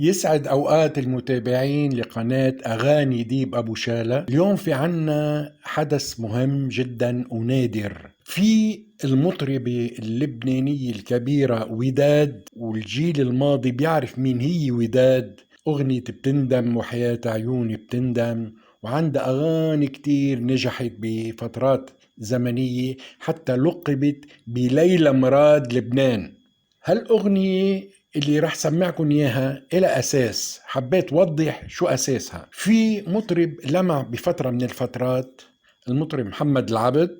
يسعد أوقات المتابعين لقناة أغاني ديب أبو شالة. اليوم في عنا حدث مهم جدا ونادر. في المطربة اللبنانية الكبيرة وداد، والجيل الماضي بيعرف مين هي وداد. أغنية بتندم وحياة عيوني بتندم، وعندها أغاني كتير نجحت بفترات زمنية، حتى لقبت بليلى مراد لبنان. هالأغنية اللي رح سمعكم إياها إلى أساس، حبيت وضح شو أساسها. في مطرب لمع بفترة من الفترات، المطرب محمد العبد،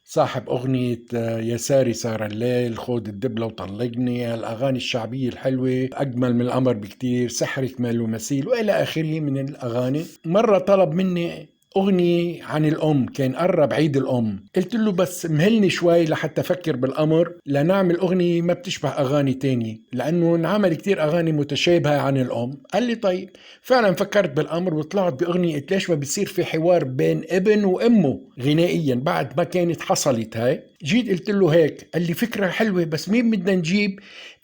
صاحب أغنية يا ساري سار الليل، خود الدبلة وطلقني، الأغاني الشعبية الحلوة، أجمل من القمر بكتير، سحرك ما له مثيل، وإلى آخره من الأغاني. مرة طلب مني أغنية عن الأم، كان قرب عيد الأم، قلت له بس مهلني شوي لحتى أفكر بالأمر، لنعمل أغنية ما بتشبه أغاني تاني، لأنه نعمل كتير أغاني متشابهة عن الأم. قال لي طيب. فعلا فكرت بالأمر وطلعت بأغنية قلت ليش ما بيصير في حوار بين ابن وأمه غنائيا بعد ما كانت حصلت هاي. جيت قلت له هيك، قال لي فكرة حلوة، بس مين بدنا نجيب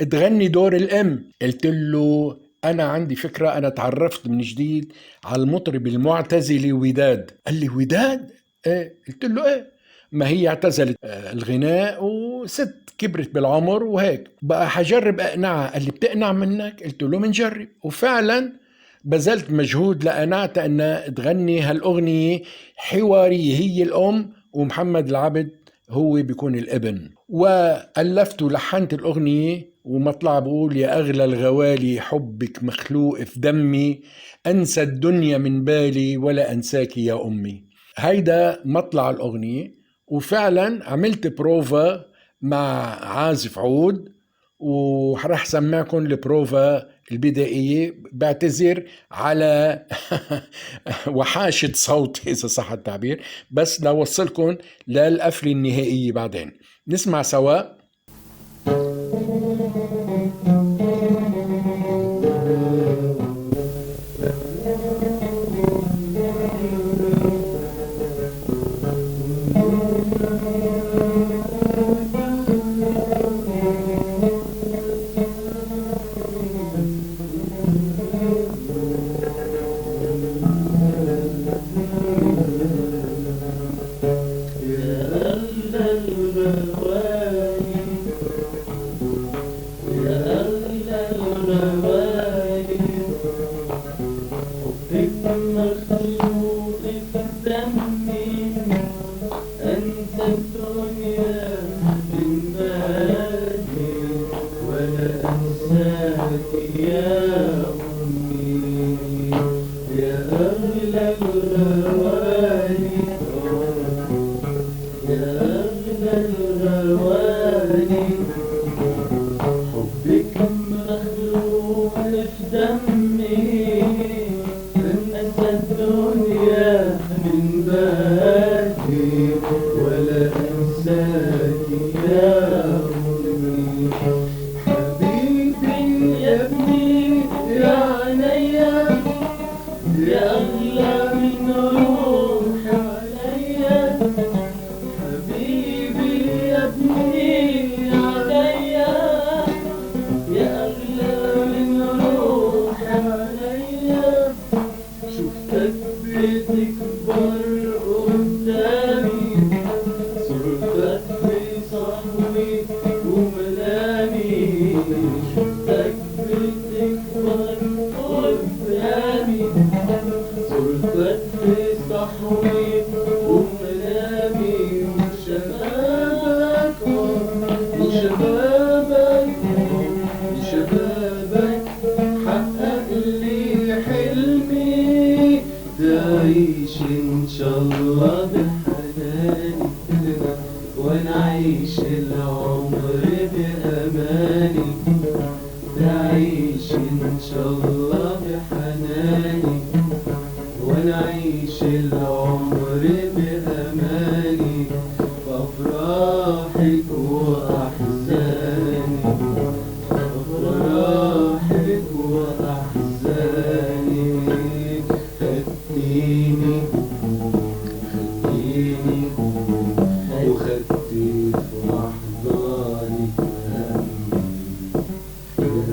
تغني دور الأم؟ قلت له أنا عندي فكرة، أنا تعرفت من جديد على المطرب المعتزلي وداد. قال لي وداد؟ إيه؟ قلت له إيه، ما هي اعتزلت الغناء وست كبرت بالعمر وهيك، بقى حجرب أقنعها. قال لي بتقنع منك؟ قلت له منجرب. وفعلا بذلت مجهود لأقنعتها أنها تغني هالأغنية حوارية، هي الأم ومحمد العبد هو بيكون الابن. وألفت ولحنت الأغنية، ومطلع بقول يا أغلى الغوالي حبك مخلوق في دمي، أنسى الدنيا من بالي ولا أنساك يا أمي. هيدا مطلع الأغنية. وفعلا عملت بروفا مع عازف عود، ورح سمعكم البروفا البدائية. بعتذر على وحاشة صوت إذا صح التعبير، بس لوصلكم للقفلة النهائية بعدين. نسمع سوا.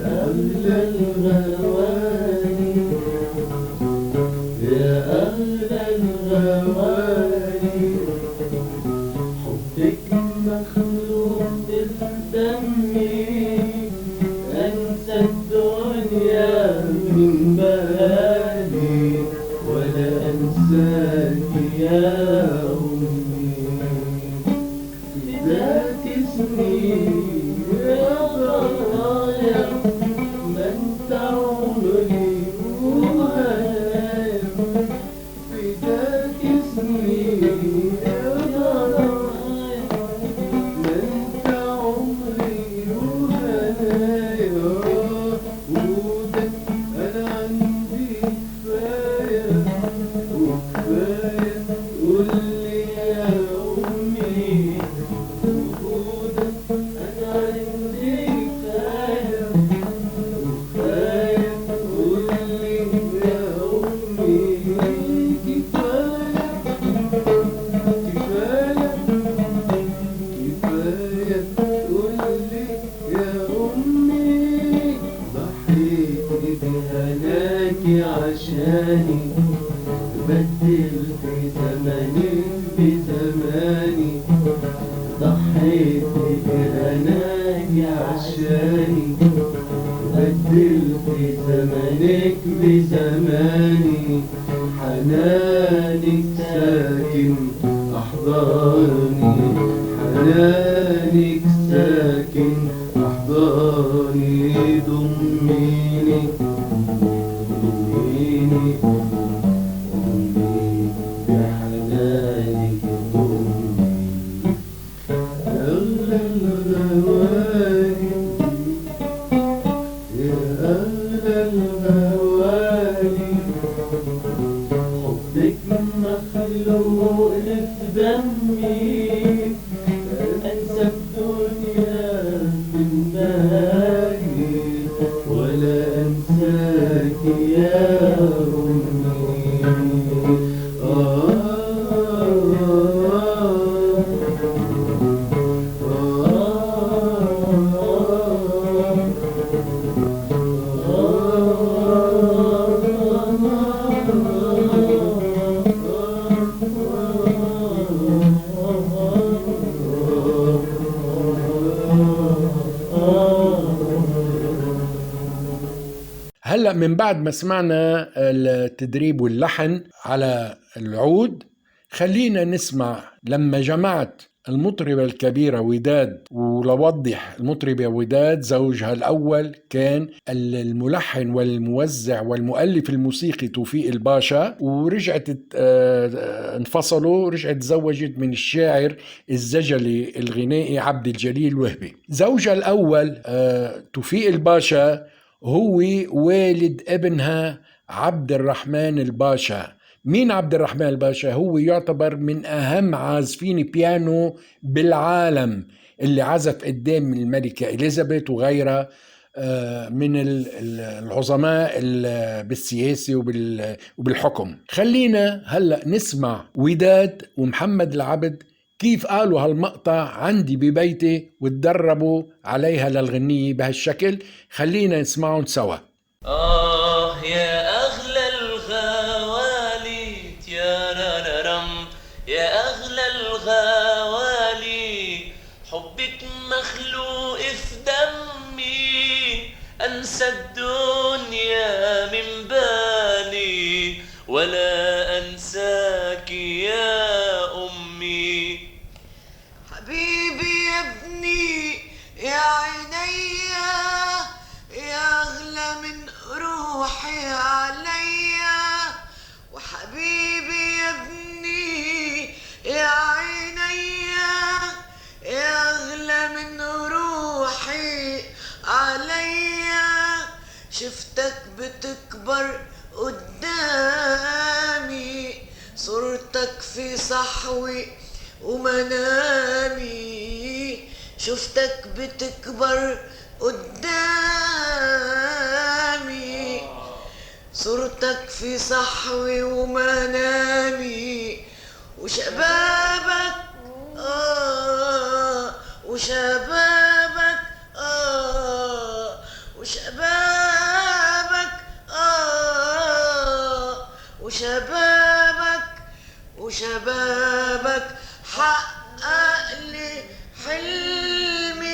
أغلى الغوالي حبك مخلوق الدمي، أنسى الدنيا من بالي ولا أنساك يا أمي. فداك اسمي يا ضنايا، ما انت عمري وهنايا. فداك اسمي يا ضنايا، ما انت عمري وهنايا. وجودك انا عندي كفايه، وكفايه قولي يا امي. وجودك انا عندي كفايه، وكفايه قولي يا امي. كفايه كفايه كفايه قولي يا امي. ضحيت بهناكي عشاني، بدلت زماني بزماني. ضحيت بهناكي عشاني، بدلت زمانك بزماني. حنانك ساكن أحضاني، حنانك ساكن أحضاني. ضميني ضميني ضميني بحنانك ضميني. أغلى الغوالي يا أغلى الغوالي، حبك مخلوق في دمي. أنسى الدنيا من بالي ولا أنساك يا أمي. هلأ من بعد ما سمعنا التدريب واللحن على العود، خلينا نسمع لما جمعت المطربة الكبيرة وداد. ولوضح، المطربة وداد زوجها الأول كان الملحن والموزع والمؤلف الموسيقي توفيق الباشا، ورجعت انفصلوا، رجعت تزوجت من الشاعر الزجلي الغنائي عبد الجليل وهبي. زوجها الأول توفيق الباشا هو والد ابنها عبد الرحمن الباشا. مين عبد الرحمن الباشا؟ هو يعتبر من أهم عازفين بيانو بالعالم، اللي عزف قدام الملكة إليزابيث وغيرها من العظماء بالسياسة وبالحكم. خلينا هلأ نسمع وداد ومحمد العبد كيف قالوا هالمقطع عندي ببيتي وتدربوا عليها للغنية بهالشكل. خلينا نسمعهم سوا. يا أغلى الغوالي يا رارم، يا أغلى الغوالي، حبك مخلوق في دمي. أنسى الدنيا من بالي ولا أنساك يا أمي. حبيبي يا ابني يا عينيا، يا أغلى من روحي عليا. وحبيبي يا ابني يا عينيا، يا أغلى من روحي عليا. شفتك بتكبر قدامي، صورتك في صحوي ومنامي. شفتك بتكبر قدامي، صورتك في صحوي ومنامي. وشبابك وشبابك وشبابك وشبابك شبابك حقق لي حلمي.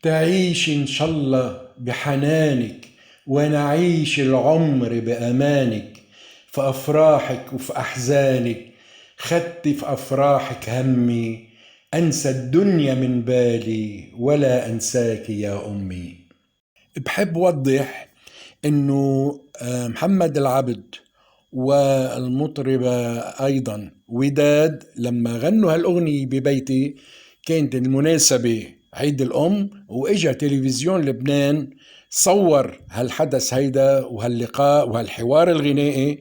تعيش إن شاء الله بحنانك ونعيش العمر بأمانك، في أفراحك وفي أحزانك خدت في أفراحك همي، أنسى الدنيا من بالي ولا أنساك يا أمي. بحب وضح إنه محمد العبد والمطربة أيضا وداد لما غنوا هالأغنية ببيتي كانت المناسبة عيد الأم، وإجا تلفزيون لبنان صور هالحدث هيدا وهاللقاء وهالحوار الغنائي،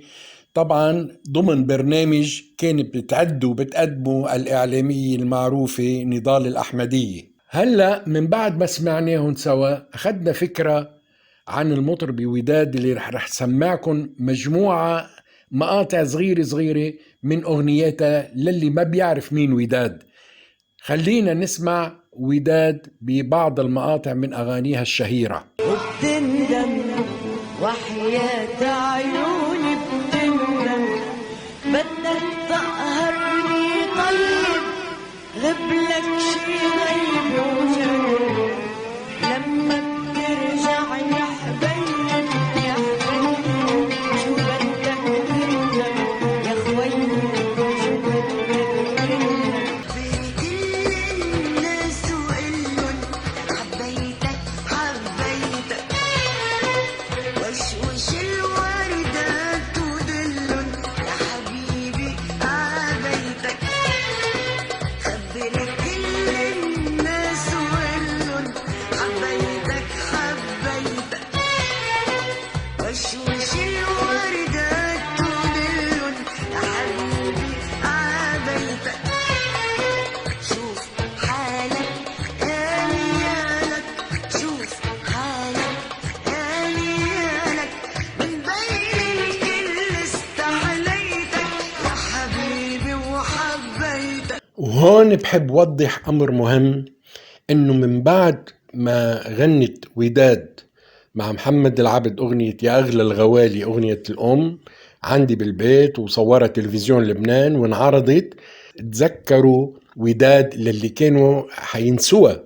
طبعا ضمن برنامج كانت بتعد وبتقدمه الإعلامية المعروفة نضال الأحمدية. هلأ من بعد ما سمعناهم سوا أخذنا فكرة عن المطربة وداد اللي رح سمعكم مجموعة مقاطع صغيرة من أغنياتها للي ما بيعرف مين وداد. خلينا نسمع وداد ببعض المقاطع من أغانيها الشهيرة. وبتندم وحياة عيوني بتندم، بدك تقهرني طيب غبلك شي غيب وجنب، لما بترجع يا حبيب يا حبيب شو بدك تندم يا خويي شو بدك تندم. وهون بحب وضح أمر مهم، إنه من بعد ما غنت وداد مع محمد العبد أغنية يا أغلى الغوالي أغنية الأم عندي بالبيت وصورها تلفزيون لبنان وانعرضت، تذكروا وداد للي كانوا حينسوها،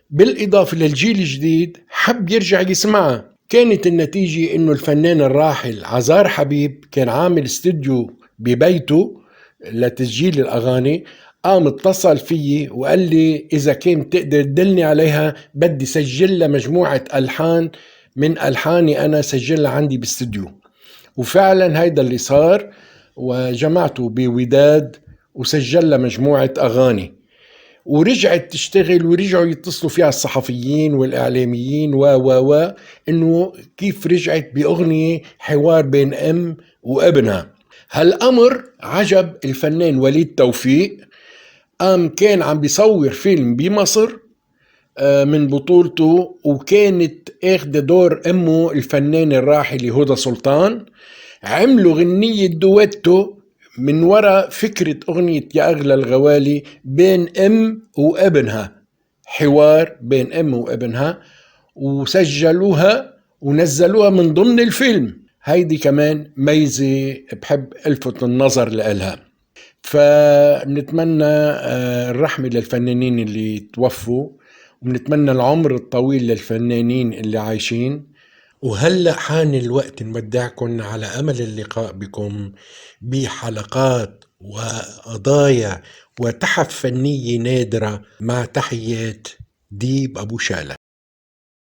بالإضافة للجيل الجديد حب يرجع يسمعها. كانت النتيجة إنه الفنان الراحل عزار حبيب كان عامل استوديو ببيته لتسجيل الأغاني، قام اتصل فيي وقال لي إذا كان تقدر تدلني عليها بدي سجل لها مجموعة ألحان من ألحاني أنا سجلها عندي باستوديو. وفعلا هيدا اللي صار، وجمعته بوداد وسجل لها مجموعة أغاني ورجعت تشتغل، ورجعوا يتصلوا فيها الصحفيين والإعلاميين إنه كيف رجعت بأغنية حوار بين أم وابنها. هالأمر عجب الفنان وليد توفيق، كان عم بيصور فيلم بمصر من بطولته، وكانت اخذ دور أمه الفنان الراحل هدى سلطان، عملوا غنية دويتو من وراء فكرة أغنية يا أغلى الغوالي بين أم وابنها، حوار بين أم وابنها، وسجلوها ونزلوها من ضمن الفيلم. هيدي كمان ميزة بحب ألفت النظر لها. فنتمنى الرحمة للفنانين اللي توفوا، ونتمنى العمر الطويل للفنانين اللي عايشين. وهلأ حان الوقت نودعكم على أمل اللقاء بكم بحلقات وقضايا وتحف فنية نادرة، مع تحيات ديب أبو شالة.